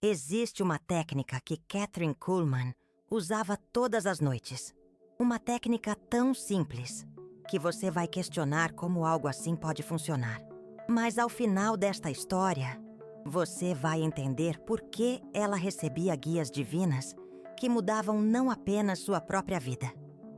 Existe uma técnica que Kathryn Kuhlman usava todas as noites. Uma técnica tão simples que você vai questionar como algo assim pode funcionar. Mas ao final desta história, você vai entender por que ela recebia guias divinas que mudavam não apenas sua própria vida,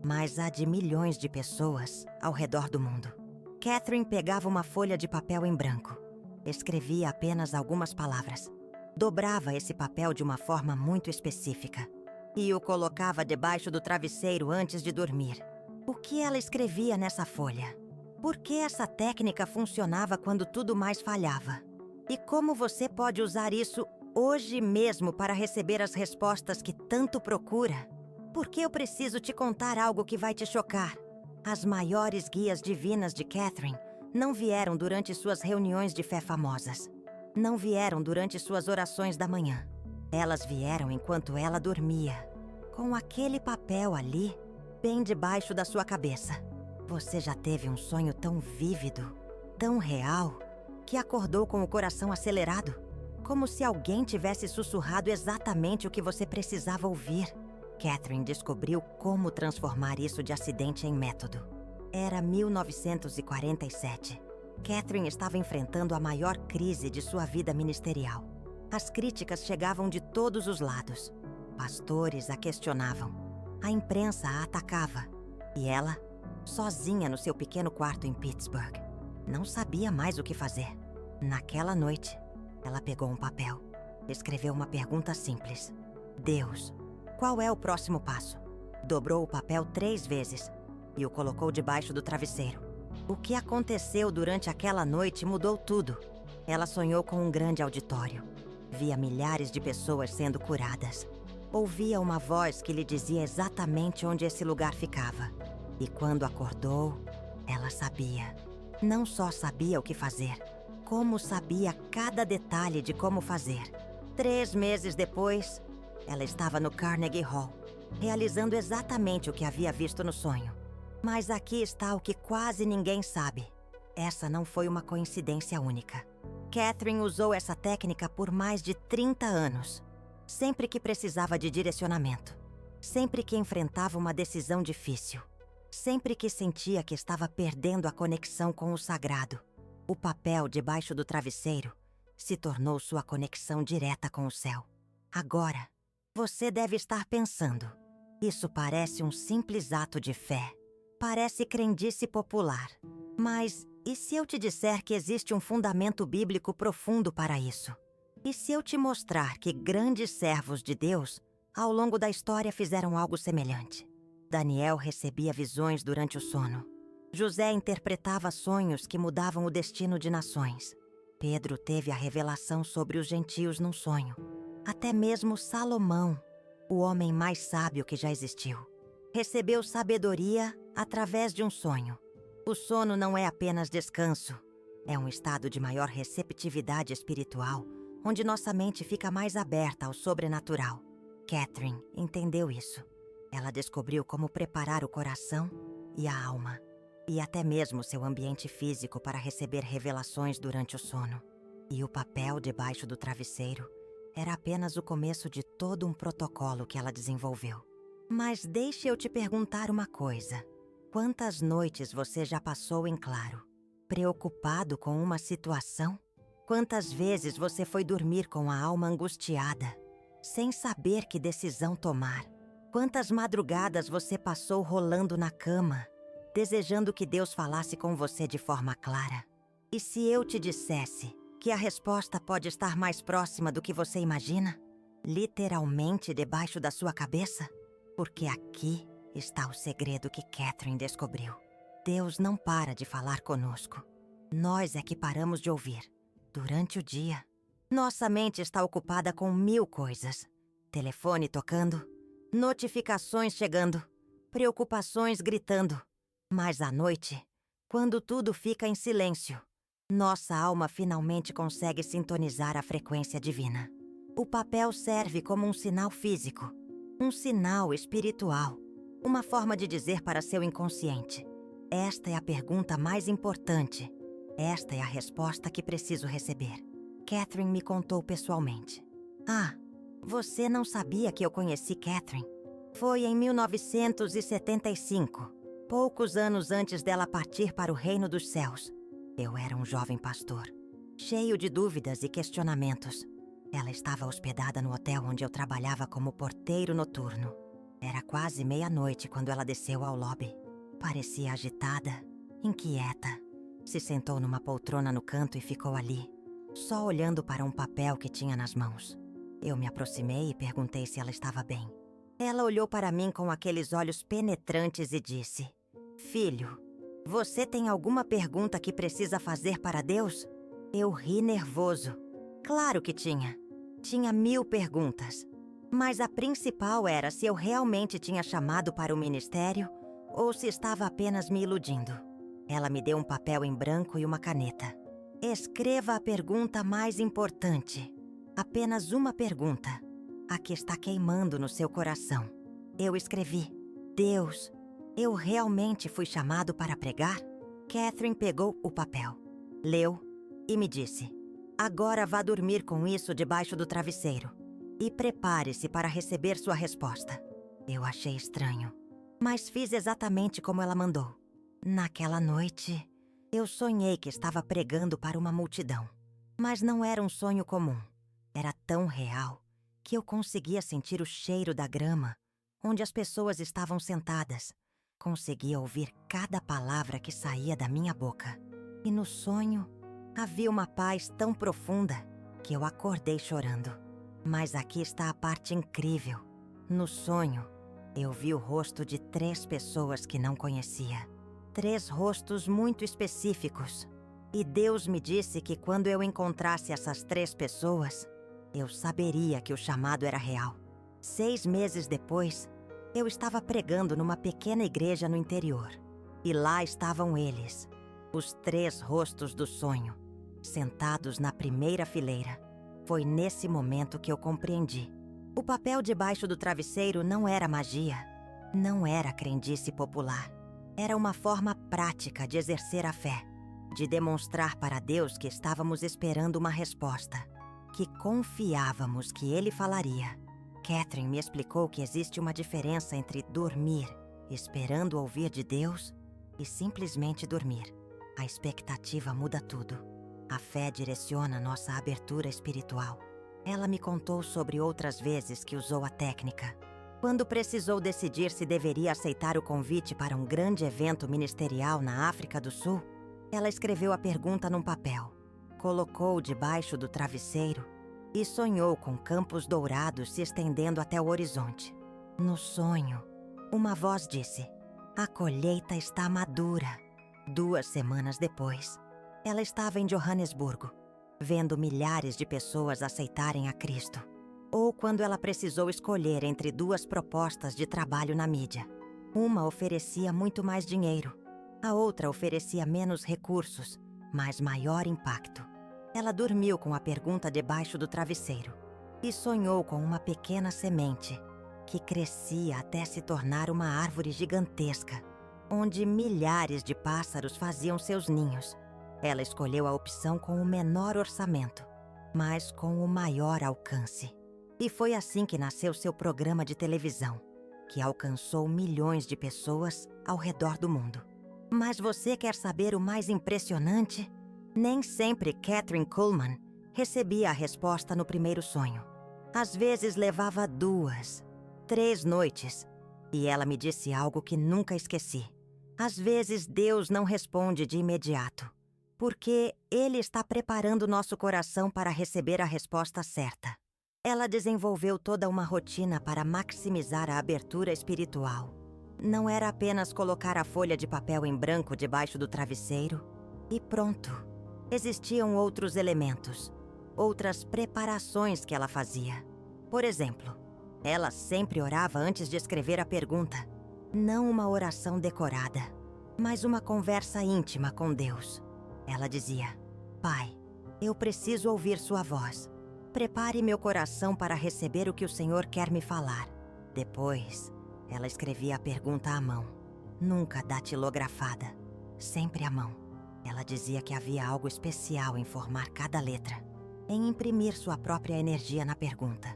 mas a de milhões de pessoas ao redor do mundo. Kathryn pegava uma folha de papel em branco, escrevia apenas algumas palavras, dobrava esse papel de uma forma muito específica e o colocava debaixo do travesseiro antes de dormir. O que ela escrevia nessa folha? Por que essa técnica funcionava quando tudo mais falhava? E como você pode usar isso hoje mesmo para receber as respostas que tanto procura? Porque eu preciso te contar algo que vai te chocar. As maiores guias divinas de Kathryn não vieram durante suas reuniões de fé famosas. Não vieram durante suas orações da manhã. Elas vieram enquanto ela dormia, com aquele papel ali, bem debaixo da sua cabeça. Você já teve um sonho tão vívido, tão real, que acordou com o coração acelerado? Como se alguém tivesse sussurrado exatamente o que você precisava ouvir. Kathryn descobriu como transformar isso de acidente em método. Era 1947. Kathryn estava enfrentando a maior crise de sua vida ministerial. As críticas chegavam de todos os lados. Pastores a questionavam. A imprensa a atacava. E ela, sozinha no seu pequeno quarto em Pittsburgh, não sabia mais o que fazer. Naquela noite, ela pegou um papel, escreveu uma pergunta simples. Deus, qual é o próximo passo? Dobrou o papel 3 vezes e o colocou debaixo do travesseiro. O que aconteceu durante aquela noite mudou tudo. Ela sonhou com um grande auditório. Via milhares de pessoas sendo curadas. Ouvia uma voz que lhe dizia exatamente onde esse lugar ficava. E quando acordou, ela sabia. Não só sabia o que fazer, como sabia cada detalhe de como fazer. 3 meses depois, ela estava no Carnegie Hall, realizando exatamente o que havia visto no sonho. Mas aqui está o que quase ninguém sabe. Essa não foi uma coincidência única. Kathryn usou essa técnica por mais de 30 anos. Sempre que precisava de direcionamento. Sempre que enfrentava uma decisão difícil. Sempre que sentia que estava perdendo a conexão com o sagrado. O papel debaixo do travesseiro se tornou sua conexão direta com o céu. Agora, você deve estar pensando: isso parece um simples ato de fé. Parece crendice popular. Mas e se eu te disser que existe um fundamento bíblico profundo para isso? E se eu te mostrar que grandes servos de Deus, ao longo da história, fizeram algo semelhante? Daniel recebia visões durante o sono. José interpretava sonhos que mudavam o destino de nações. Pedro teve a revelação sobre os gentios num sonho. Até mesmo Salomão, o homem mais sábio que já existiu, recebeu sabedoria através de um sonho. O sono não é apenas descanso. É um estado de maior receptividade espiritual, onde nossa mente fica mais aberta ao sobrenatural. Kathryn entendeu isso. Ela descobriu como preparar o coração e a alma, e até mesmo seu ambiente físico para receber revelações durante o sono. E o papel debaixo do travesseiro era apenas o começo de todo um protocolo que ela desenvolveu. Mas deixe eu te perguntar uma coisa. Quantas noites você já passou em claro, preocupado com uma situação? Quantas vezes você foi dormir com a alma angustiada, sem saber que decisão tomar? Quantas madrugadas você passou rolando na cama, desejando que Deus falasse com você de forma clara? E se eu te dissesse que a resposta pode estar mais próxima do que você imagina? Literalmente debaixo da sua cabeça? Porque aqui está o segredo que Kathryn descobriu. Deus não para de falar conosco. Nós é que paramos de ouvir. Durante o dia, nossa mente está ocupada com 1000 coisas. Telefone tocando, notificações chegando, preocupações gritando. Mas à noite, quando tudo fica em silêncio, nossa alma finalmente consegue sintonizar a frequência divina. O papel serve como um sinal físico, um sinal espiritual, uma forma de dizer para seu inconsciente: esta é a pergunta mais importante. Esta é a resposta que preciso receber. Kathryn me contou pessoalmente. Ah, você não sabia que eu conheci Catherine? Foi em 1975, poucos anos antes dela partir para o reino dos céus. Eu era um jovem pastor, cheio de dúvidas e questionamentos. Ela estava hospedada no hotel onde eu trabalhava como porteiro noturno. Era quase meia-noite quando ela desceu ao lobby. Parecia agitada, inquieta. Se sentou numa poltrona no canto e ficou ali, só olhando para um papel que tinha nas mãos. Eu me aproximei e perguntei se ela estava bem. Ela olhou para mim com aqueles olhos penetrantes e disse: "Filho, você tem alguma pergunta que precisa fazer para Deus?" Eu ri nervoso. Claro que tinha. Tinha 1000 perguntas. Mas a principal era se eu realmente tinha chamado para o ministério ou se estava apenas me iludindo. Ela me deu um papel em branco e uma caneta. Escreva a pergunta mais importante. Apenas uma pergunta. A que está queimando no seu coração. Eu escrevi: Deus, eu realmente fui chamado para pregar? Catherine pegou o papel, leu e me disse: agora vá dormir com isso debaixo do travesseiro e prepare-se para receber sua resposta. Eu achei estranho, mas fiz exatamente como ela mandou. Naquela noite, eu sonhei que estava pregando para uma multidão. Mas não era um sonho comum. Era tão real que eu conseguia sentir o cheiro da grama onde as pessoas estavam sentadas. Conseguia ouvir cada palavra que saía da minha boca. E no sonho, havia uma paz tão profunda que eu acordei chorando. Mas aqui está a parte incrível. No sonho, eu vi o rosto de 3 pessoas que não conhecia. 3 rostos muito específicos. E Deus me disse que quando eu encontrasse essas 3 pessoas, eu saberia que o chamado era real. 6 meses depois, eu estava pregando numa pequena igreja no interior. E lá estavam eles, os 3 rostos do sonho, sentados na primeira fileira. Foi nesse momento que eu compreendi. O papel debaixo do travesseiro não era magia, não era crendice popular. Era uma forma prática de exercer a fé, de demonstrar para Deus que estávamos esperando uma resposta, que confiávamos que Ele falaria. Catherine me explicou que existe uma diferença entre dormir, esperando ouvir de Deus, e simplesmente dormir. A expectativa muda tudo. A fé direciona nossa abertura espiritual. Ela me contou sobre outras vezes que usou a técnica. Quando precisou decidir se deveria aceitar o convite para um grande evento ministerial na África do Sul, ela escreveu a pergunta num papel, colocou debaixo do travesseiro e sonhou com campos dourados se estendendo até o horizonte. No sonho, uma voz disse: "A colheita está madura." 2 semanas depois, ela estava em Johannesburgo, vendo milhares de pessoas aceitarem a Cristo. Ou quando ela precisou escolher entre 2 propostas de trabalho na mídia. Uma oferecia muito mais dinheiro, a outra oferecia menos recursos, mas maior impacto. Ela dormiu com a pergunta debaixo do travesseiro e sonhou com uma pequena semente que crescia até se tornar uma árvore gigantesca, onde milhares de pássaros faziam seus ninhos. Ela escolheu a opção com o menor orçamento, mas com o maior alcance. E foi assim que nasceu seu programa de televisão, que alcançou milhões de pessoas ao redor do mundo. Mas você quer saber o mais impressionante? Nem sempre Kathryn Kuhlman recebia a resposta no primeiro sonho. Às vezes levava 2, 3 noites. E ela me disse algo que nunca esqueci. Às vezes Deus não responde de imediato, porque Ele está preparando nosso coração para receber a resposta certa. Ela desenvolveu toda uma rotina para maximizar a abertura espiritual. Não era apenas colocar a folha de papel em branco debaixo do travesseiro e pronto. Existiam outros elementos, outras preparações que ela fazia. Por exemplo, ela sempre orava antes de escrever a pergunta. Não uma oração decorada, mas uma conversa íntima com Deus. Ela dizia: "Pai, eu preciso ouvir sua voz. Prepare meu coração para receber o que o Senhor quer me falar." Depois, ela escrevia a pergunta à mão, nunca datilografada, sempre à mão. Ela dizia que havia algo especial em formar cada letra. em imprimir sua própria energia na pergunta.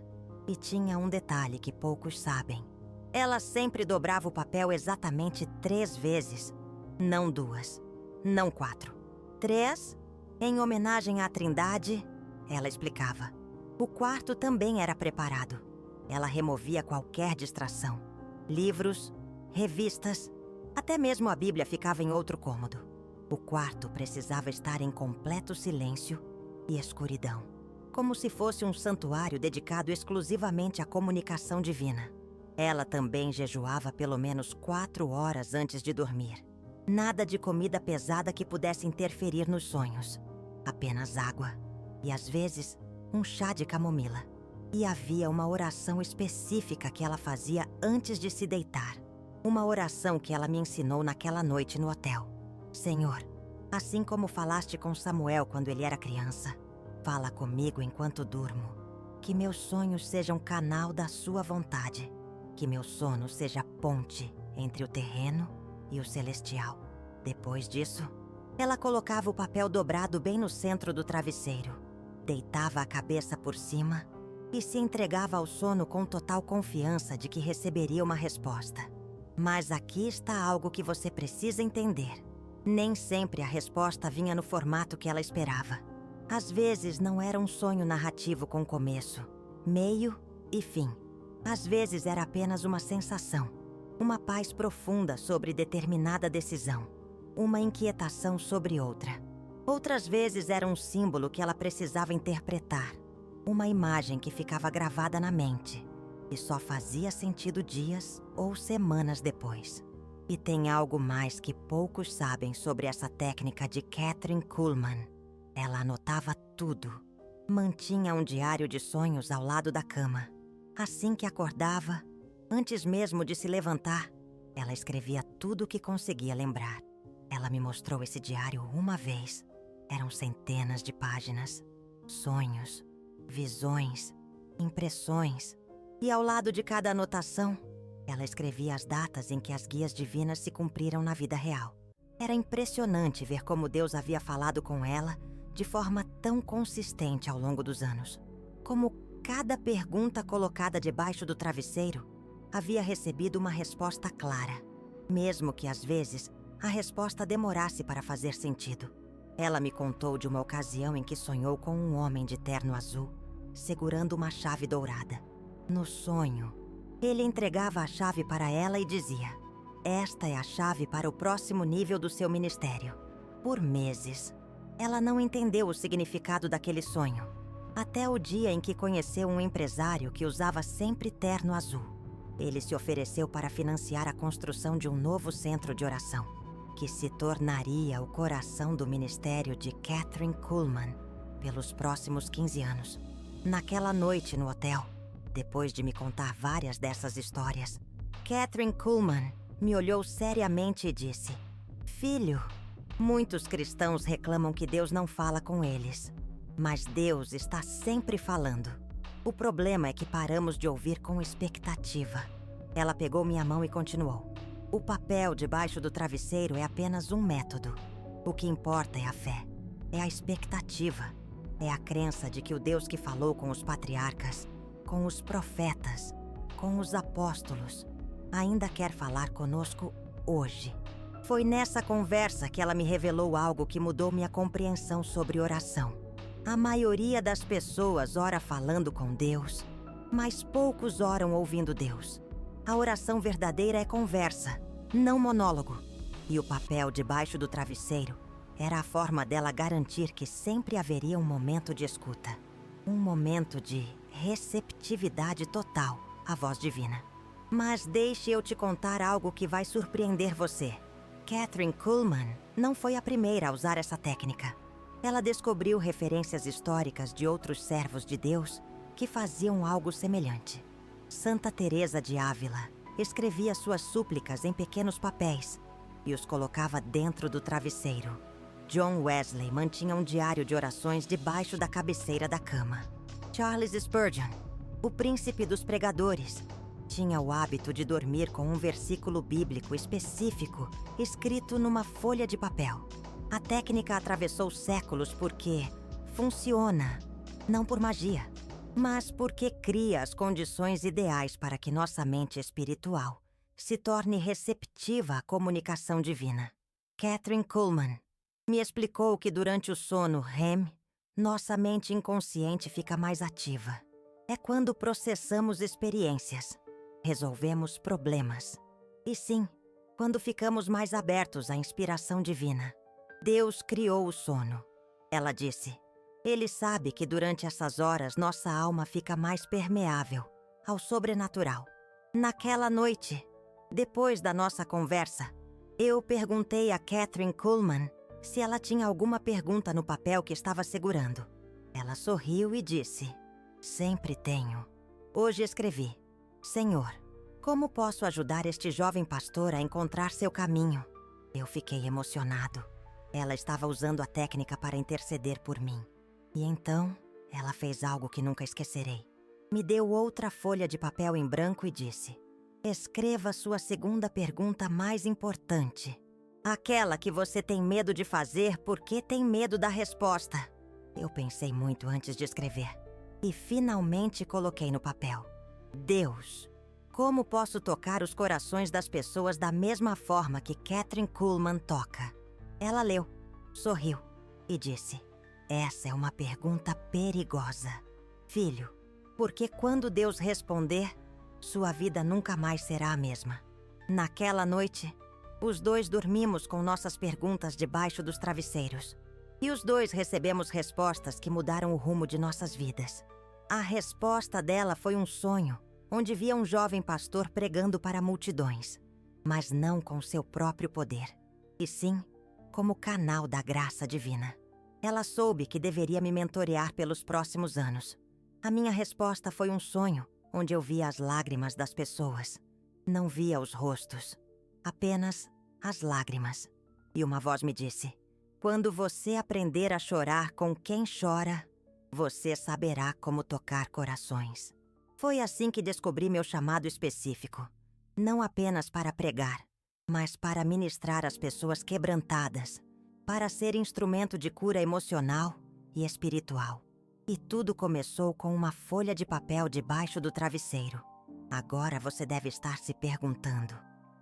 E tinha um detalhe que poucos sabem. Ela sempre dobrava o papel exatamente 3 vezes. Não 2, não 4. 3, em homenagem à Trindade, ela explicava. O quarto também era preparado. Ela removia qualquer distração. Livros, revistas, até mesmo a Bíblia ficava em outro cômodo. O quarto precisava estar em completo silêncio e escuridão, como se fosse um santuário dedicado exclusivamente à comunicação divina. Ela também jejuava pelo menos 4 horas antes de dormir. Nada de comida pesada que pudesse interferir nos sonhos. Apenas água e, às vezes, um chá de camomila. E havia uma oração específica que ela fazia antes de se deitar. Uma oração que ela me ensinou naquela noite no hotel. Senhor, assim como falaste com Samuel quando ele era criança, fala comigo enquanto durmo. Que meus sonhos sejam canal da sua vontade. Que meu sono seja ponte entre o terreno e o celestial. Depois disso, ela colocava o papel dobrado bem no centro do travesseiro, deitava a cabeça por cima e se entregava ao sono com total confiança de que receberia uma resposta. Mas aqui está algo que você precisa entender. Nem sempre a resposta vinha no formato que ela esperava. Às vezes não era um sonho narrativo com começo, meio e fim. Às vezes era apenas uma sensação, uma paz profunda sobre determinada decisão, uma inquietação sobre outra. Outras vezes era um símbolo que ela precisava interpretar, uma imagem que ficava gravada na mente e só fazia sentido dias ou semanas depois. E tem algo mais que poucos sabem sobre essa técnica de Kathryn Kuhlman. Ela anotava tudo, mantinha um diário de sonhos ao lado da cama. Assim que acordava, antes mesmo de se levantar, ela escrevia tudo o que conseguia lembrar. Ela me mostrou esse diário uma vez. Eram centenas de páginas, sonhos, visões, impressões. E ao lado de cada anotação, ela escrevia as datas em que as guias divinas se cumpriram na vida real. Era impressionante ver como Deus havia falado com ela de forma tão consistente ao longo dos anos. Como cada pergunta colocada debaixo do travesseiro havia recebido uma resposta clara, mesmo que às vezes a resposta demorasse para fazer sentido. Ela me contou de uma ocasião em que sonhou com um homem de terno azul, segurando uma chave dourada. No sonho, ele entregava a chave para ela e dizia: "Esta é a chave para o próximo nível do seu ministério." Por meses, ela não entendeu o significado daquele sonho, até o dia em que conheceu um empresário que usava sempre terno azul. Ele se ofereceu para financiar a construção de um novo centro de oração, que se tornaria o coração do ministério de Kathryn Kuhlman pelos próximos 15 anos. Naquela noite no hotel, depois de me contar várias dessas histórias, Kathryn Kuhlman me olhou seriamente e disse: "Filho, muitos cristãos reclamam que Deus não fala com eles, mas Deus está sempre falando. O problema é que paramos de ouvir com expectativa." Ela pegou minha mão e continuou: "O papel debaixo do travesseiro é apenas um método. O que importa é a fé, é a expectativa, é a crença de que o Deus que falou com os patriarcas, com os profetas, com os apóstolos, ainda quer falar conosco hoje." Foi nessa conversa que ela me revelou algo que mudou minha compreensão sobre oração. A maioria das pessoas ora falando com Deus, mas poucos oram ouvindo Deus. A oração verdadeira é conversa, não monólogo. E o papel debaixo do travesseiro era a forma dela garantir que sempre haveria um momento de escuta. Um momento de receptividade total à voz divina. Mas deixe eu te contar algo que vai surpreender você. Kathryn Kuhlman não foi a primeira a usar essa técnica. Ela descobriu referências históricas de outros servos de Deus que faziam algo semelhante. Santa Teresa de Ávila escrevia suas súplicas em pequenos papéis e os colocava dentro do travesseiro. John Wesley mantinha um diário de orações debaixo da cabeceira da cama. Charles Spurgeon, o príncipe dos pregadores, tinha o hábito de dormir com um versículo bíblico específico escrito numa folha de papel. A técnica atravessou séculos porque funciona. Não por magia, mas porque cria as condições ideais para que nossa mente espiritual se torne receptiva à comunicação divina. Kathryn Kuhlman me explicou que durante o sono REM, nossa mente inconsciente fica mais ativa. É quando processamos experiências, resolvemos problemas. E sim, quando ficamos mais abertos à inspiração divina. Deus criou o sono. Ela disse, Ele sabe que durante essas horas nossa alma fica mais permeável ao sobrenatural. Naquela noite, depois da nossa conversa, eu perguntei a Kathryn Kuhlman se ela tinha alguma pergunta no papel que estava segurando. Ela sorriu e disse, sempre tenho. Hoje escrevi, Senhor, como posso ajudar este jovem pastor a encontrar seu caminho? Eu fiquei emocionado. Ela estava usando a técnica para interceder por mim. E então, ela fez algo que nunca esquecerei. Me deu outra folha de papel em branco e disse, escreva sua segunda pergunta mais importante. Aquela que você tem medo de fazer porque tem medo da resposta. Eu pensei muito antes de escrever. E finalmente coloquei no papel. Deus, como posso tocar os corações das pessoas da mesma forma que Kathryn Kuhlman toca? Ela leu, sorriu e disse, essa é uma pergunta perigosa. Filho, porque quando Deus responder, sua vida nunca mais será a mesma. Naquela noite, os dois dormimos com nossas perguntas debaixo dos travesseiros. E os dois recebemos respostas que mudaram o rumo de nossas vidas. A resposta dela foi um sonho, onde via um jovem pastor pregando para multidões, mas não com seu próprio poder, e sim como canal da graça divina. Ela soube que deveria me mentorear pelos próximos anos. A minha resposta foi um sonho, onde eu via as lágrimas das pessoas. Não via os rostos, apenas as lágrimas. E uma voz me disse, quando você aprender a chorar com quem chora, você saberá como tocar corações. Foi assim que descobri meu chamado específico. Não apenas para pregar, mas para ministrar as pessoas quebrantadas, para ser instrumento de cura emocional e espiritual. E tudo começou com uma folha de papel debaixo do travesseiro. Agora você deve estar se perguntando,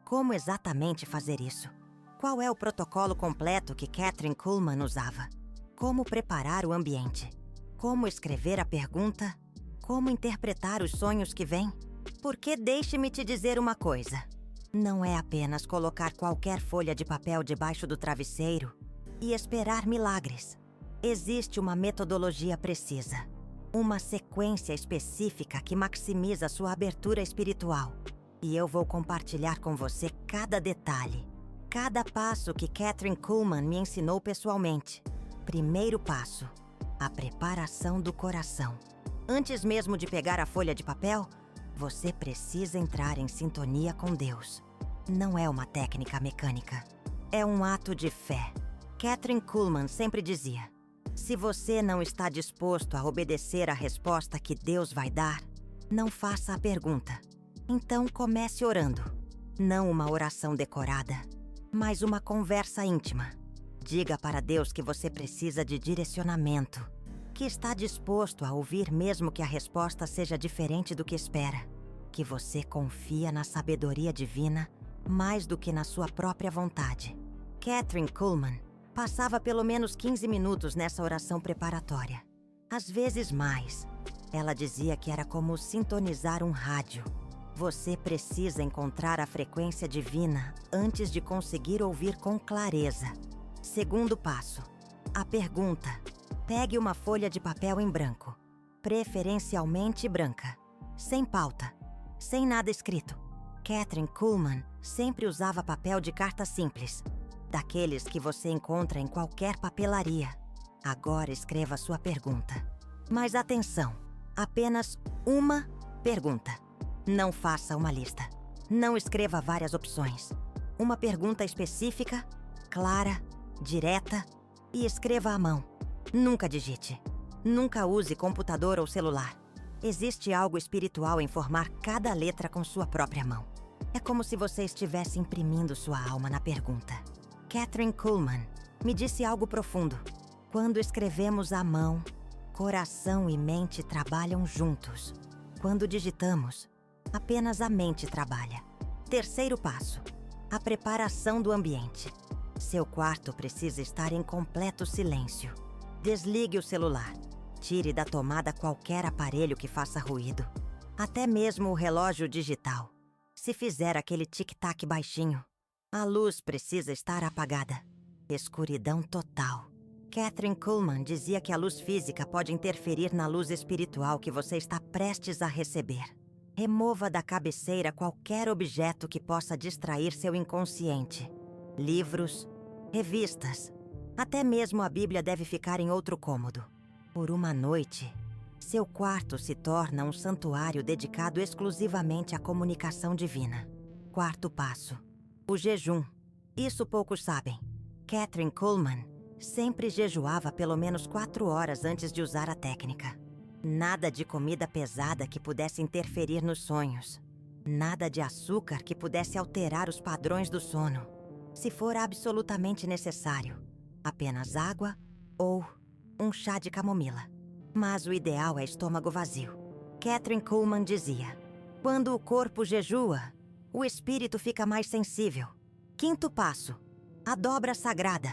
como exatamente fazer isso? Qual é o protocolo completo que Kathryn Kuhlman usava? Como preparar o ambiente? Como escrever a pergunta? Como interpretar os sonhos que vêm? Porque deixe-me te dizer uma coisa. Não é apenas colocar qualquer folha de papel debaixo do travesseiro e esperar milagres. Existe uma metodologia precisa. Uma sequência específica que maximiza sua abertura espiritual. E eu vou compartilhar com você cada detalhe. Cada passo que Kathryn Kuhlman me ensinou pessoalmente. Primeiro passo, a preparação do coração. Antes mesmo de pegar a folha de papel, você precisa entrar em sintonia com Deus. Não é uma técnica mecânica. É um ato de fé. Kathryn Kuhlman sempre dizia, se você não está disposto a obedecer à resposta que Deus vai dar, não faça a pergunta. Então comece orando. Não uma oração decorada, mas uma conversa íntima. Diga para Deus que você precisa de direcionamento, que está disposto a ouvir mesmo que a resposta seja diferente do que espera, que você confia na sabedoria divina mais do que na sua própria vontade. Kathryn Kuhlman passava pelo menos 15 minutos nessa oração preparatória. Às vezes mais. Ela dizia que era como sintonizar um rádio. Você precisa encontrar a frequência divina antes de conseguir ouvir com clareza. Segundo passo, a pergunta. Pegue uma folha de papel em branco, preferencialmente branca, sem pauta, sem nada escrito. Kathryn Kuhlman sempre usava papel de carta simples, daqueles que você encontra em qualquer papelaria. Agora escreva sua pergunta. Mas atenção, apenas uma pergunta. Não faça uma lista. Não escreva várias opções. Uma pergunta específica, clara, direta e escreva à mão. Nunca digite. Nunca use computador ou celular. Existe algo espiritual em formar cada letra com sua própria mão. É como se você estivesse imprimindo sua alma na pergunta. Kathryn Kuhlman me disse algo profundo. Quando escrevemos à mão, Coração e mente trabalham juntos. Quando digitamos, apenas a mente trabalha. Terceiro passo: a preparação do ambiente. Seu quarto precisa estar em completo silêncio. Desligue o celular. Tire da tomada qualquer aparelho que faça ruído. Até mesmo o relógio digital. Se fizer aquele tic-tac baixinho, a luz precisa estar apagada. Escuridão total. Kathryn Kuhlman dizia que a luz física pode interferir na luz espiritual que você está prestes a receber. Remova da cabeceira qualquer objeto que possa distrair seu inconsciente. Livros, revistas, até mesmo a Bíblia deve ficar em outro cômodo. Por uma noite, seu quarto se torna um santuário dedicado exclusivamente à comunicação divina. Quarto passo: o jejum. Isso poucos sabem. Kathryn Kuhlman sempre jejuava pelo menos 4 horas antes de usar a técnica. Nada de comida pesada que pudesse interferir nos sonhos. Nada de açúcar que pudesse alterar os padrões do sono. Se for absolutamente necessário, apenas água ou um chá de camomila. Mas o ideal é estômago vazio. Kathryn Kuhlman dizia: quando o corpo jejua, o espírito fica mais sensível. Quinto passo: a dobra sagrada.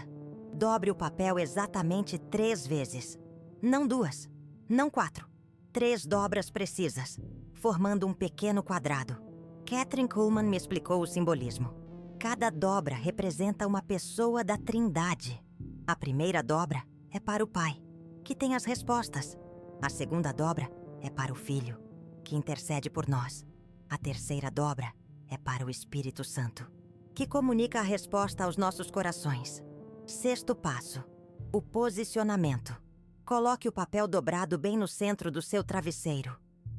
Dobre o papel exatamente 3 vezes. Não 2, não 4. 3 dobras precisas, formando um pequeno quadrado. Kathryn Kuhlman me explicou o simbolismo. Cada dobra representa uma pessoa da Trindade. A primeira dobra é para o Pai, que tem as respostas. A segunda dobra é para o Filho, que intercede por nós. A terceira dobra é para o Espírito Santo, que comunica a resposta aos nossos corações. Sexto passo: o posicionamento. Coloque o papel dobrado bem no centro do seu travesseiro.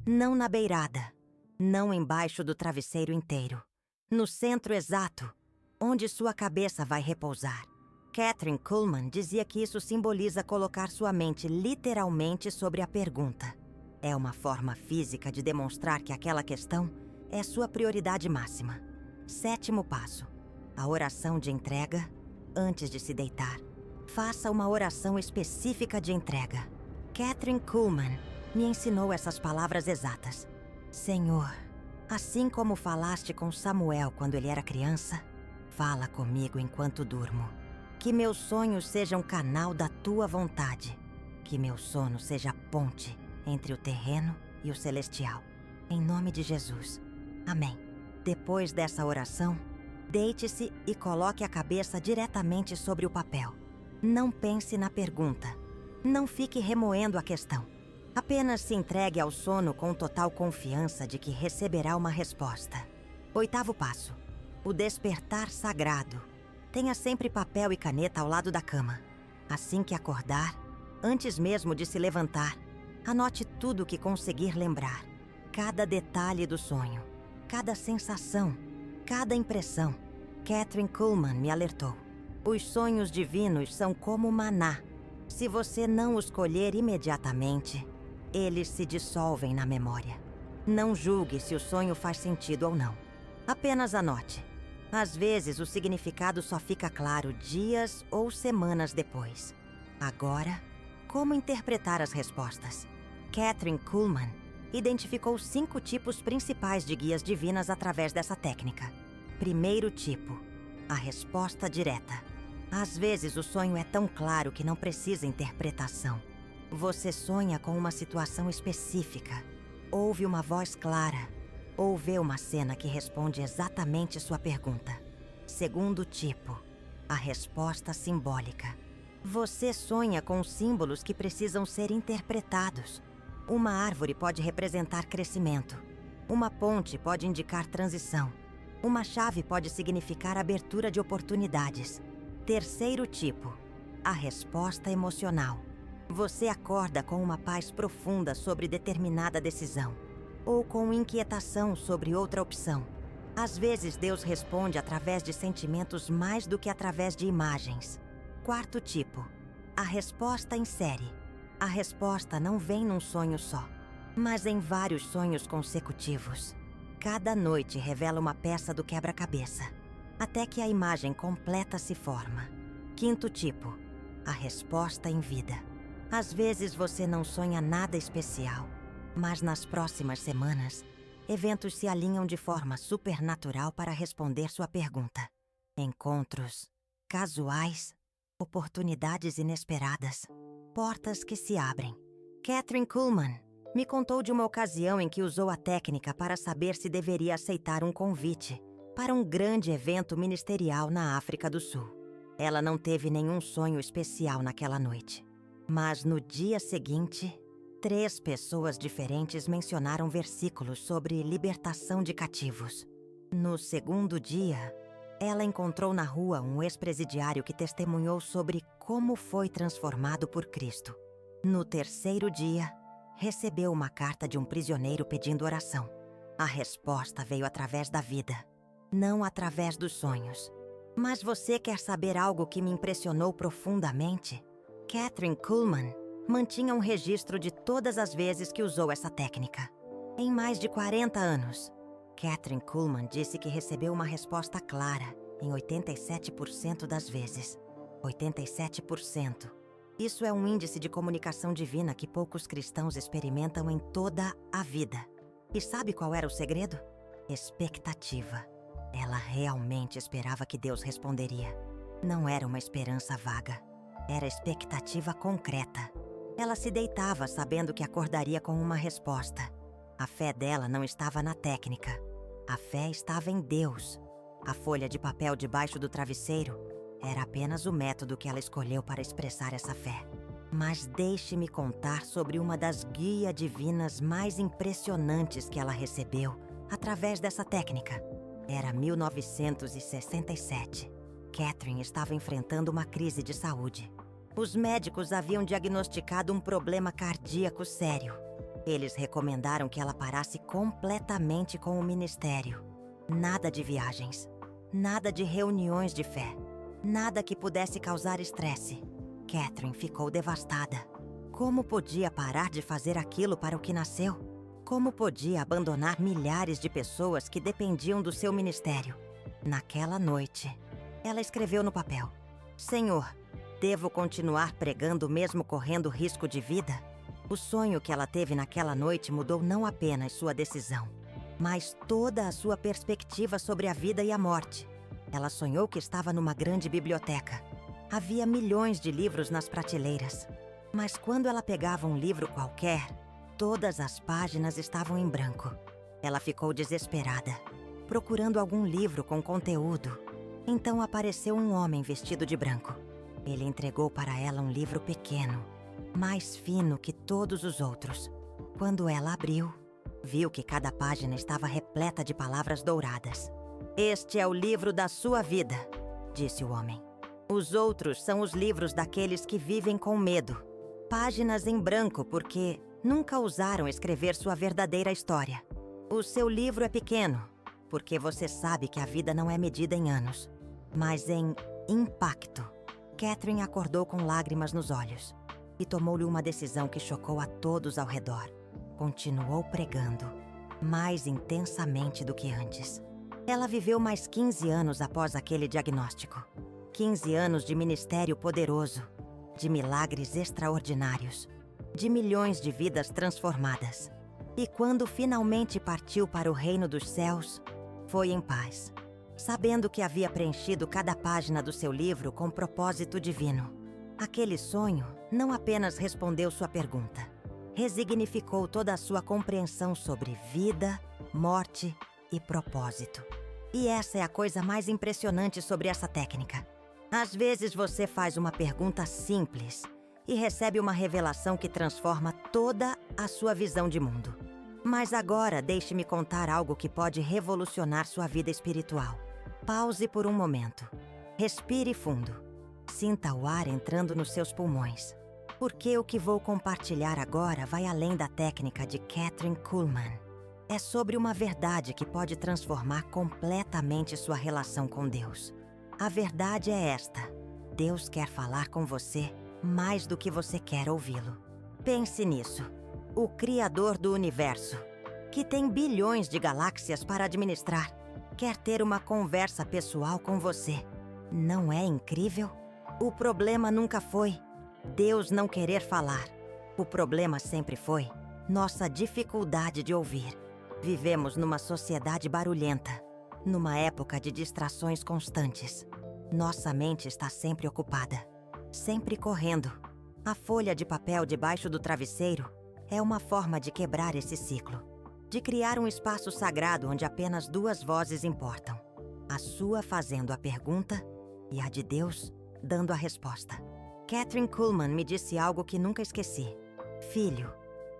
Não na beirada, não embaixo do travesseiro inteiro. No centro exato, onde sua cabeça vai repousar. Kathryn Kuhlman dizia que isso simboliza colocar sua mente literalmente sobre a pergunta. É uma forma física de demonstrar que aquela questão é sua prioridade máxima. Sétimo passo: a oração de entrega antes de se deitar. Faça uma oração específica de entrega. Kathryn Kuhlman me ensinou essas palavras exatas. Senhor, assim como falaste com Samuel quando ele era criança, fala comigo enquanto durmo. Que meus sonhos sejam canal da tua vontade. Que meu sono seja ponte entre o terreno e o celestial. Em nome de Jesus. Amém. Depois dessa oração, deite-se e coloque a cabeça diretamente sobre o papel. Não pense na pergunta. Não fique remoendo a questão. Apenas se entregue ao sono com total confiança de que receberá uma resposta. Oitavo passo: o despertar sagrado. Tenha sempre papel e caneta ao lado da cama. Assim que acordar, antes mesmo de se levantar, anote tudo o que conseguir lembrar. Cada detalhe do sonho, cada sensação, cada impressão. Kathryn Kuhlman me alertou. Os sonhos divinos são como maná. Se você não os colher imediatamente, eles se dissolvem na memória. Não julgue se o sonho faz sentido ou não. Apenas anote. Às vezes, o significado só fica claro dias ou semanas depois. Agora, como interpretar as respostas? Kathryn Kuhlman identificou 5 tipos principais de guias divinas através dessa técnica. Primeiro tipo: a resposta direta. Às vezes o sonho é tão claro que não precisa interpretação. Você sonha com uma situação específica, ouve uma voz clara, ou vê uma cena que responde exatamente sua pergunta. Segundo tipo: a resposta simbólica. Você sonha com símbolos que precisam ser interpretados. Uma árvore pode representar crescimento. Uma ponte pode indicar transição. Uma chave pode significar abertura de oportunidades. Terceiro tipo: a resposta emocional. Você acorda com uma paz profunda sobre determinada decisão, ou com inquietação sobre outra opção. Às vezes Deus responde através de sentimentos mais do que através de imagens. Quarto tipo: a resposta em série. A resposta não vem num sonho só, mas em vários sonhos consecutivos. Cada noite revela uma peça do quebra-cabeça, até que a imagem completa se forma. Quinto tipo: a resposta em vida. Às vezes você não sonha nada especial, mas nas próximas semanas, eventos se alinham de forma supernatural para responder sua pergunta. Encontros casuais, oportunidades inesperadas, portas que se abrem. Kathryn Kuhlman me contou de uma ocasião em que usou a técnica para saber se deveria aceitar um convite para um grande evento ministerial na África do Sul. Ela não teve nenhum sonho especial naquela noite, mas no dia seguinte, 3 pessoas diferentes mencionaram versículos sobre libertação de cativos. No segundo dia, ela encontrou na rua um ex-presidiário que testemunhou sobre como foi transformado por Cristo. No terceiro dia, recebeu uma carta de um prisioneiro pedindo oração. A resposta veio através da vida, não através dos sonhos. Mas você quer saber algo que me impressionou profundamente? Kathryn Kuhlman mantinha um registro de todas as vezes que usou essa técnica. Em mais de 40 anos, Kathryn Kuhlman disse que recebeu uma resposta clara em 87% das vezes. 87%. Isso é um índice de comunicação divina que poucos cristãos experimentam em toda a vida. E sabe qual era o segredo? Expectativa. Ela realmente esperava que Deus responderia. Não era uma esperança vaga. Era expectativa concreta. Ela se deitava sabendo que acordaria com uma resposta. A fé dela não estava na técnica. A fé estava em Deus. A folha de papel debaixo do travesseiro era apenas o método que ela escolheu para expressar essa fé. Mas deixe-me contar sobre uma das guias divinas mais impressionantes que ela recebeu através dessa técnica. Era 1967. Kathryn estava enfrentando uma crise de saúde. Os médicos haviam diagnosticado um problema cardíaco sério. Eles recomendaram que ela parasse completamente com o ministério. Nada de viagens, nada de reuniões de fé, nada que pudesse causar estresse. Kathryn ficou devastada. Como podia parar de fazer aquilo para o que nasceu? Como podia abandonar milhares de pessoas que dependiam do seu ministério? Naquela noite, ela escreveu no papel: Senhor, devo continuar pregando mesmo correndo risco de vida? O sonho que ela teve naquela noite mudou não apenas sua decisão, mas toda a sua perspectiva sobre a vida e a morte. Ela sonhou que estava numa grande biblioteca. Havia milhões de livros nas prateleiras, mas quando ela pegava um livro qualquer, todas as páginas estavam em branco. Ela ficou desesperada, procurando algum livro com conteúdo. Então apareceu um homem vestido de branco. Ele entregou para ela um livro pequeno, mais fino que todos os outros. Quando ela abriu, viu que cada página estava repleta de palavras douradas. Este é o livro da sua vida, disse o homem. Os outros são os livros daqueles que vivem com medo. Páginas em branco porque nunca ousaram escrever sua verdadeira história. O seu livro é pequeno, porque você sabe que a vida não é medida em anos, mas em impacto. Kathryn acordou com lágrimas nos olhos e tomou-lhe uma decisão que chocou a todos ao redor. Continuou pregando, mais intensamente do que antes. Ela viveu mais 15 anos após aquele diagnóstico. 15 anos de ministério poderoso, de milagres extraordinários, de milhões de vidas transformadas. E quando finalmente partiu para o reino dos céus, foi em paz, sabendo que havia preenchido cada página do seu livro com propósito divino. Aquele sonho não apenas respondeu sua pergunta, resignificou toda a sua compreensão sobre vida, morte e propósito. E essa é a coisa mais impressionante sobre essa técnica. Às vezes você faz uma pergunta simples e recebe uma revelação que transforma toda a sua visão de mundo. Mas agora deixe-me contar algo que pode revolucionar sua vida espiritual. Pause por um momento. Respire fundo. Sinta o ar entrando nos seus pulmões. Porque o que vou compartilhar agora vai além da técnica de Kathryn Kuhlman. É sobre uma verdade que pode transformar completamente sua relação com Deus. A verdade é esta: Deus quer falar com você mais do que você quer ouvi-lo. Pense nisso. O Criador do Universo, que tem bilhões de galáxias para administrar, quer ter uma conversa pessoal com você. Não é incrível? O problema nunca foi: Deus não querer falar. O problema sempre foi nossa dificuldade de ouvir. Vivemos numa sociedade barulhenta, numa época de distrações constantes. Nossa mente está sempre ocupada, sempre correndo. A folha de papel debaixo do travesseiro é uma forma de quebrar esse ciclo, de criar um espaço sagrado onde apenas duas vozes importam: a sua fazendo a pergunta e a de Deus dando a resposta. Kathryn Kuhlman me disse algo que nunca esqueci. Filho,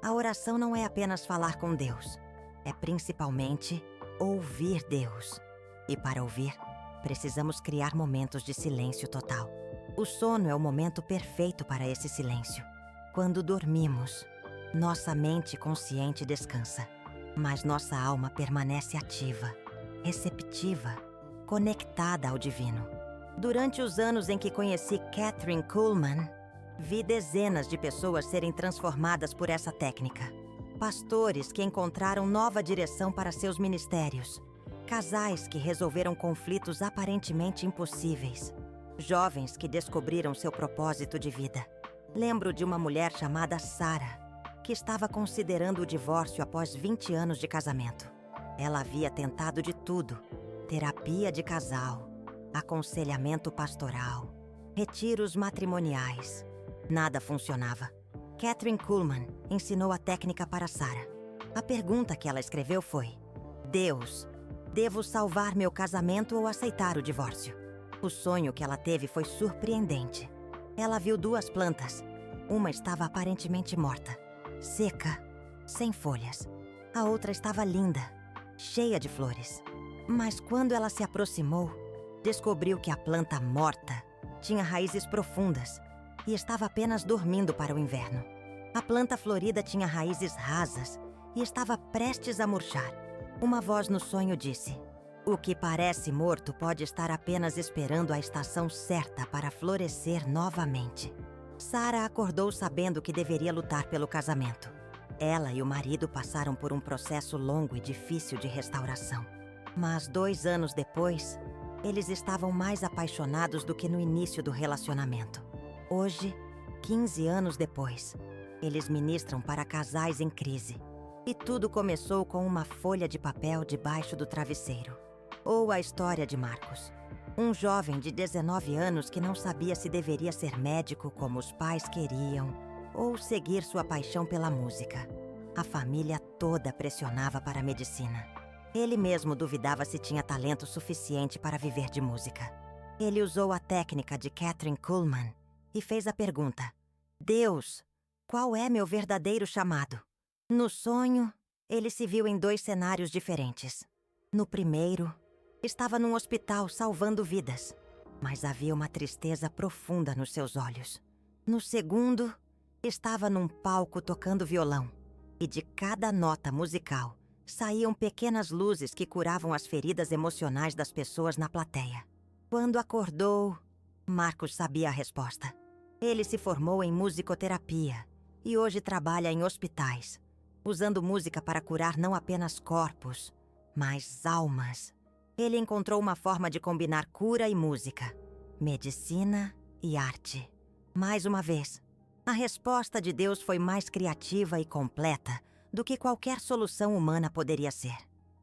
a oração não é apenas falar com Deus, é principalmente ouvir Deus. E para ouvir, precisamos criar momentos de silêncio total. O sono é o momento perfeito para esse silêncio. Quando dormimos, nossa mente consciente descansa, mas nossa alma permanece ativa, receptiva, conectada ao divino. Durante os anos em que conheci Kathryn Kuhlman, vi dezenas de pessoas serem transformadas por essa técnica. Pastores que encontraram nova direção para seus ministérios. Casais que resolveram conflitos aparentemente impossíveis. Jovens que descobriram seu propósito de vida. Lembro de uma mulher chamada Sarah, que estava considerando o divórcio após 20 anos de casamento. Ela havia tentado de tudo: terapia de casal, aconselhamento pastoral, retiros matrimoniais. Nada funcionava. Kathryn Kuhlman ensinou a técnica para Sarah. A pergunta que ela escreveu foi: Deus, devo salvar meu casamento ou aceitar o divórcio? O sonho que ela teve foi surpreendente. Ela viu duas plantas. Uma estava aparentemente morta, seca, sem folhas. A outra estava linda, cheia de flores. Mas quando ela se aproximou, descobriu que a planta morta tinha raízes profundas e estava apenas dormindo para o inverno. A planta florida tinha raízes rasas e estava prestes a murchar. Uma voz no sonho disse: o que parece morto pode estar apenas esperando a estação certa para florescer novamente. Sarah acordou sabendo que deveria lutar pelo casamento. Ela e o marido passaram por um processo longo e difícil de restauração. Mas 2 anos depois, eles estavam mais apaixonados do que no início do relacionamento. Hoje, 15 anos depois, eles ministram para casais em crise. E tudo começou com uma folha de papel debaixo do travesseiro. Ou a história de Marcos, um jovem de 19 anos que não sabia se deveria ser médico como os pais queriam ou seguir sua paixão pela música. A família toda pressionava para a medicina. Ele mesmo duvidava se tinha talento suficiente para viver de música. Ele usou a técnica de Kathryn Kuhlman e fez a pergunta: Deus, qual é meu verdadeiro chamado? No sonho, ele se viu em 2 cenários diferentes. No primeiro, estava num hospital salvando vidas, mas havia uma tristeza profunda nos seus olhos. No segundo, estava num palco tocando violão, e de cada nota musical saíam pequenas luzes que curavam as feridas emocionais das pessoas na plateia. Quando acordou, Marcos sabia a resposta. Ele se formou em musicoterapia e hoje trabalha em hospitais, usando música para curar não apenas corpos, mas almas. Ele encontrou uma forma de combinar cura e música, medicina e arte. Mais uma vez, a resposta de Deus foi mais criativa e completa do que qualquer solução humana poderia ser.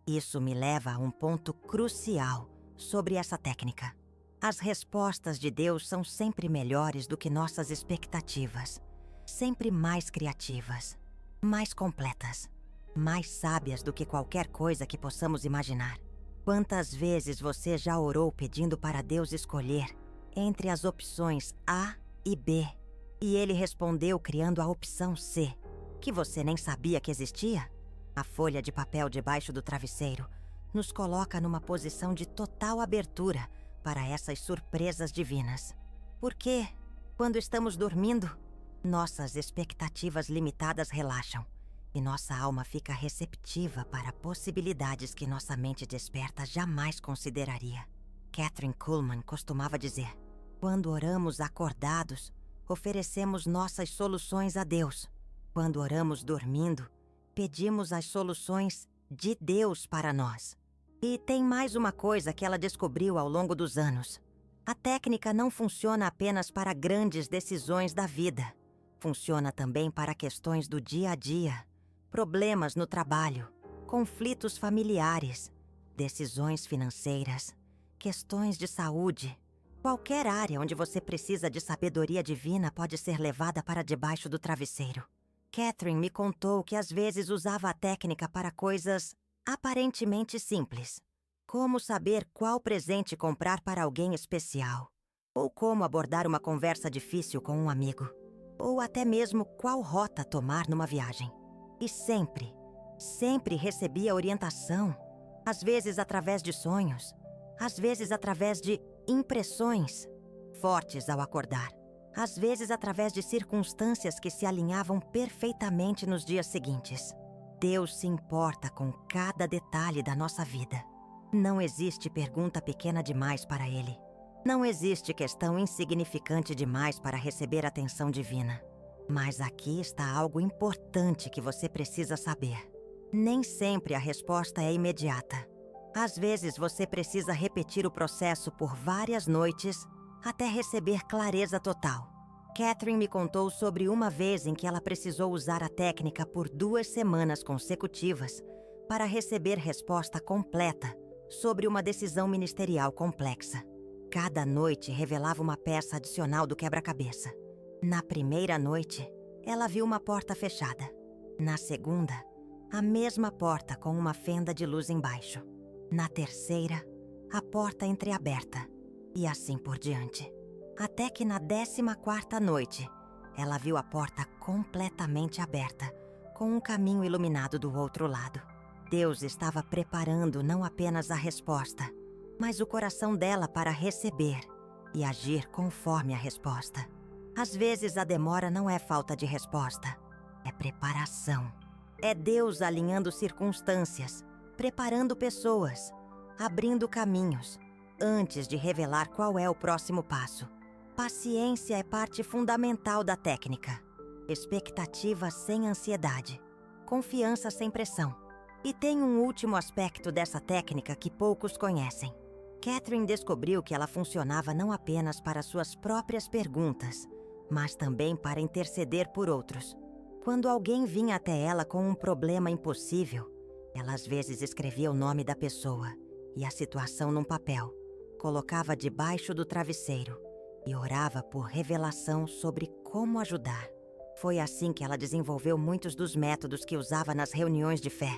Isso me leva a um ponto crucial sobre essa técnica. As respostas de Deus são sempre melhores do que nossas expectativas, sempre mais criativas, mais completas, mais sábias do que qualquer coisa que possamos imaginar. Quantas vezes você já orou pedindo para Deus escolher entre as opções A e B, e Ele respondeu criando a opção C, que você nem sabia que existia? A folha de papel debaixo do travesseiro nos coloca numa posição de total abertura para essas surpresas divinas. Porque, quando estamos dormindo, nossas expectativas limitadas relaxam e nossa alma fica receptiva para possibilidades que nossa mente desperta jamais consideraria. Kathryn Kuhlman costumava dizer: quando oramos acordados, oferecemos nossas soluções a Deus. Quando oramos dormindo, pedimos as soluções de Deus para nós. E tem mais uma coisa que ela descobriu ao longo dos anos. A técnica não funciona apenas para grandes decisões da vida. Funciona também para questões do dia a dia, problemas no trabalho, conflitos familiares, decisões financeiras, questões de saúde. Qualquer área onde você precisa de sabedoria divina pode ser levada para debaixo do travesseiro. Catherine me contou que às vezes usava a técnica para coisas aparentemente simples, como saber qual presente comprar para alguém especial, ou como abordar uma conversa difícil com um amigo, ou até mesmo qual rota tomar numa viagem. E sempre recebia orientação, às vezes através de sonhos, às vezes através de impressões fortes ao acordar, às vezes através de circunstâncias que se alinhavam perfeitamente nos dias seguintes. Deus se importa com cada detalhe da nossa vida. Não existe pergunta pequena demais para Ele. Não existe questão insignificante demais para receber atenção divina. Mas aqui está algo importante que você precisa saber. Nem sempre a resposta é imediata. Às vezes você precisa repetir o processo por várias noites até receber clareza total. Catherine me contou sobre uma vez em que ela precisou usar a técnica por 2 semanas consecutivas para receber resposta completa sobre uma decisão ministerial complexa. Cada noite revelava uma peça adicional do quebra-cabeça. Na primeira noite, ela viu uma porta fechada. Na segunda, a mesma porta com uma fenda de luz embaixo. Na terceira, a porta entreaberta. E assim por diante. Até que na 14ª noite, ela viu a porta completamente aberta, com um caminho iluminado do outro lado. Deus estava preparando não apenas a resposta, mas o coração dela para receber e agir conforme a resposta. Às vezes a demora não é falta de resposta, é preparação. É Deus alinhando circunstâncias, preparando pessoas, abrindo caminhos, antes de revelar qual é o próximo passo. Paciência é parte fundamental da técnica. Expectativa sem ansiedade. Confiança sem pressão. E tem um último aspecto dessa técnica que poucos conhecem. Catherine descobriu que ela funcionava não apenas para suas próprias perguntas, mas também para interceder por outros. Quando alguém vinha até ela com um problema impossível, ela às vezes escrevia o nome da pessoa e a situação num papel, colocava debaixo do travesseiro e orava por revelação sobre como ajudar. Foi assim que ela desenvolveu muitos dos métodos que usava nas reuniões de fé.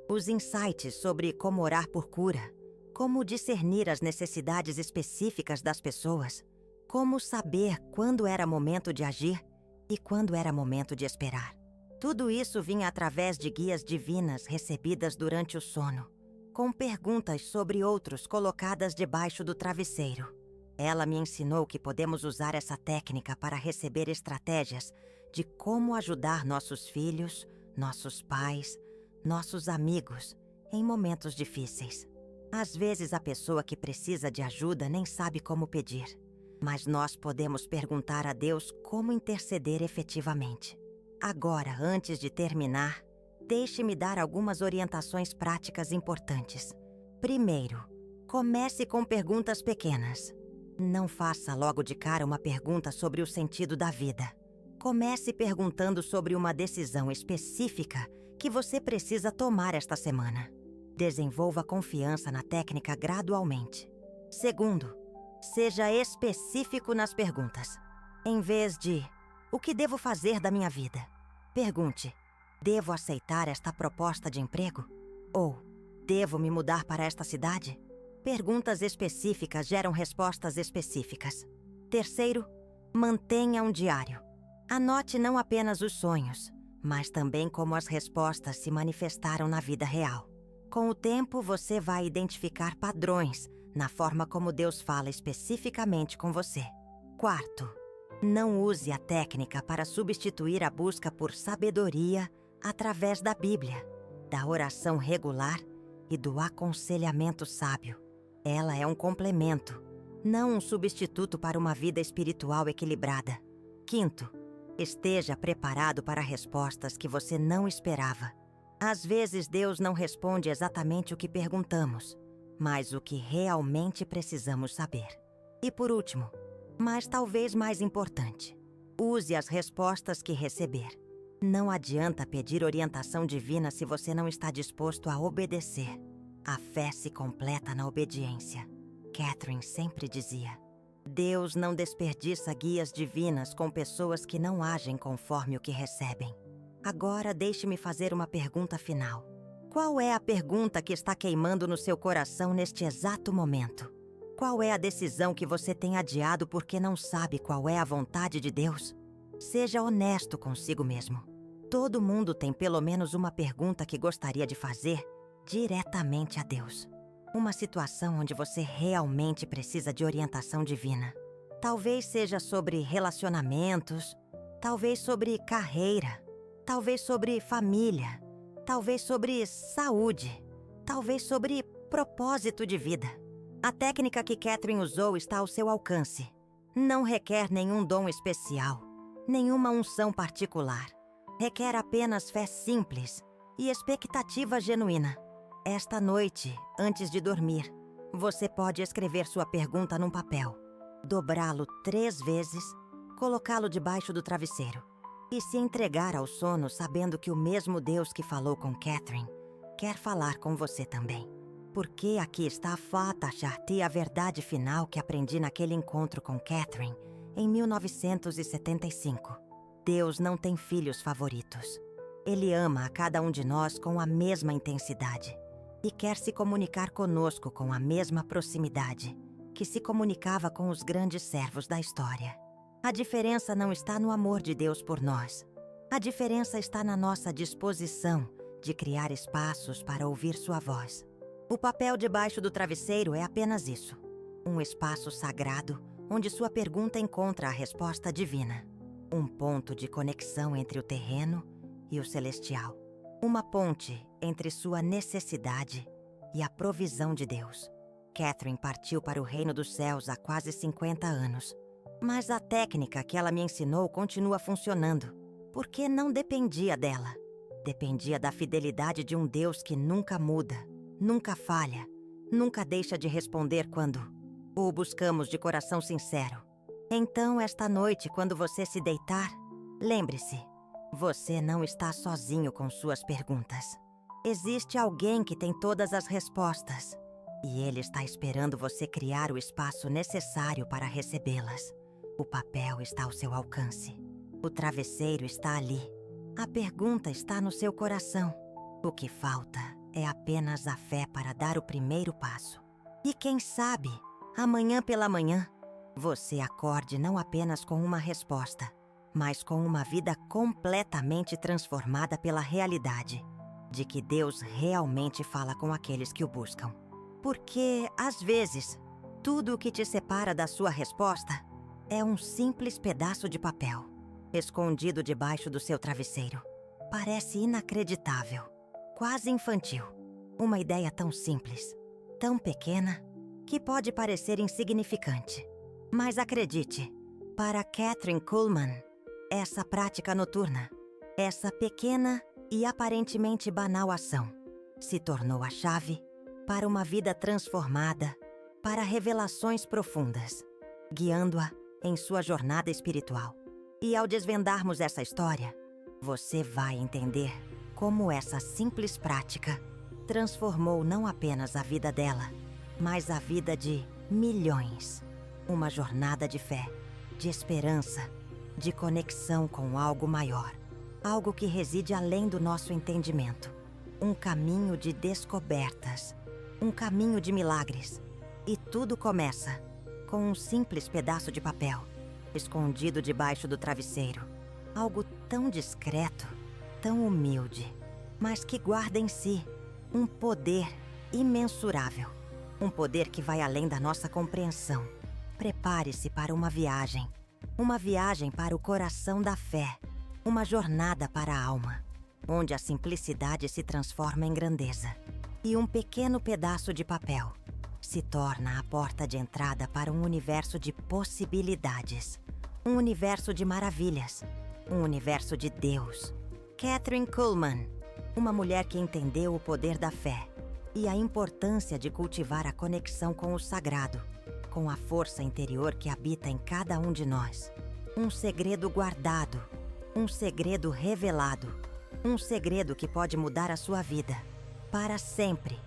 Os insights sobre como orar por cura, como discernir as necessidades específicas das pessoas, como saber quando era momento de agir e quando era momento de esperar. Tudo isso vinha através de guias divinas recebidas durante o sono, com perguntas sobre outros colocadas debaixo do travesseiro. Ela me ensinou que podemos usar essa técnica para receber estratégias de como ajudar nossos filhos, nossos pais, nossos amigos em momentos difíceis. Às vezes a pessoa que precisa de ajuda nem sabe como pedir, mas nós podemos perguntar a Deus como interceder efetivamente. Agora, antes de terminar, deixe-me dar algumas orientações práticas importantes. Primeiro, comece com perguntas pequenas. Não faça logo de cara uma pergunta sobre o sentido da vida. Comece perguntando sobre uma decisão específica que você precisa tomar esta semana. Desenvolva confiança na técnica gradualmente. Segundo, seja específico nas perguntas. Em vez de "o que devo fazer da minha vida?", pergunte: "devo aceitar esta proposta de emprego?" Ou "devo me mudar para esta cidade?" Perguntas específicas geram respostas específicas. Terceiro, mantenha um diário. Anote não apenas os sonhos, mas também como as respostas se manifestaram na vida real. Com o tempo, você vai identificar padrões na forma como Deus fala especificamente com você. Quarto, não use a técnica para substituir a busca por sabedoria através da Bíblia, da oração regular e do aconselhamento sábio. Ela é um complemento, não um substituto para uma vida espiritual equilibrada. Quinto, esteja preparado para respostas que você não esperava. Às vezes Deus não responde exatamente o que perguntamos, mas o que realmente precisamos saber. E por último, mas talvez mais importante, use as respostas que receber. Não adianta pedir orientação divina se você não está disposto a obedecer. A fé se completa na obediência. Catherine sempre dizia: Deus não desperdiça guias divinas com pessoas que não agem conforme o que recebem. Agora deixe-me fazer uma pergunta final. Qual é a pergunta que está queimando no seu coração neste exato momento? Qual é a decisão que você tem adiado porque não sabe qual é a vontade de Deus? Seja honesto consigo mesmo. Todo mundo tem pelo menos uma pergunta que gostaria de fazer diretamente a Deus. Uma situação onde você realmente precisa de orientação divina. Talvez seja sobre relacionamentos, talvez sobre carreira, talvez sobre família, talvez sobre saúde, talvez sobre propósito de vida. A técnica que Catherine usou está ao seu alcance. Não requer nenhum dom especial, nenhuma unção particular. Requer apenas fé simples e expectativa genuína. Esta noite, antes de dormir, você pode escrever sua pergunta num papel, dobrá-lo 3 vezes, colocá-lo debaixo do travesseiro e se entregar ao sono sabendo que o mesmo Deus que falou com Catherine quer falar com você também. Porque aqui está a Fatha Sharti, a verdade final que aprendi naquele encontro com Catherine em 1975. Deus não tem filhos favoritos. Ele ama a cada um de nós com a mesma intensidade e quer se comunicar conosco com a mesma proximidade que se comunicava com os grandes servos da história. A diferença não está no amor de Deus por nós. A diferença está na nossa disposição de criar espaços para ouvir sua voz. O papel debaixo do travesseiro é apenas isso. Um espaço sagrado onde sua pergunta encontra a resposta divina. Um ponto de conexão entre o terreno e o celestial. Uma ponte entre sua necessidade e a provisão de Deus. Catherine partiu para o reino dos céus há quase 50 anos. Mas a técnica que ela me ensinou continua funcionando, porque não dependia dela. Dependia da fidelidade de um Deus que nunca muda, nunca falha, nunca deixa de responder quando o buscamos de coração sincero. Então, esta noite, quando você se deitar, lembre-se, você não está sozinho com suas perguntas. Existe alguém que tem todas as respostas, e ele está esperando você criar o espaço necessário para recebê-las. O papel está ao seu alcance. O travesseiro está ali. A pergunta está no seu coração. O que falta é apenas a fé para dar o primeiro passo. E quem sabe, amanhã pela manhã, você acorde não apenas com uma resposta, mas com uma vida completamente transformada pela realidade de que Deus realmente fala com aqueles que o buscam. Porque, às vezes, tudo o que te separa da sua resposta é um simples pedaço de papel, escondido debaixo do seu travesseiro. Parece inacreditável, quase infantil. Uma ideia tão simples, tão pequena, que pode parecer insignificante. Mas acredite, para Kathryn Kuhlman, essa prática noturna, essa pequena e aparentemente banal ação, se tornou a chave para uma vida transformada, para revelações profundas, guiando-a em sua jornada espiritual. E ao desvendarmos essa história, você vai entender como essa simples prática transformou não apenas a vida dela, mas a vida de milhões. Uma jornada de fé, de esperança, de conexão com algo maior, algo que reside além do nosso entendimento. Um caminho de descobertas, um caminho de milagres. E tudo começa com um simples pedaço de papel, escondido debaixo do travesseiro. Algo tão discreto, tão humilde, mas que guarda em si um poder imensurável. Um poder que vai além da nossa compreensão. Prepare-se para uma viagem para o coração da fé, uma jornada para a alma, onde a simplicidade se transforma em grandeza. E um pequeno pedaço de papel se torna a porta de entrada para um universo de possibilidades, um universo de maravilhas, um universo de Deus. Kathryn Kuhlman, uma mulher que entendeu o poder da fé e a importância de cultivar a conexão com o sagrado, com a força interior que habita em cada um de nós. Um segredo guardado, um segredo revelado, um segredo que pode mudar a sua vida para sempre.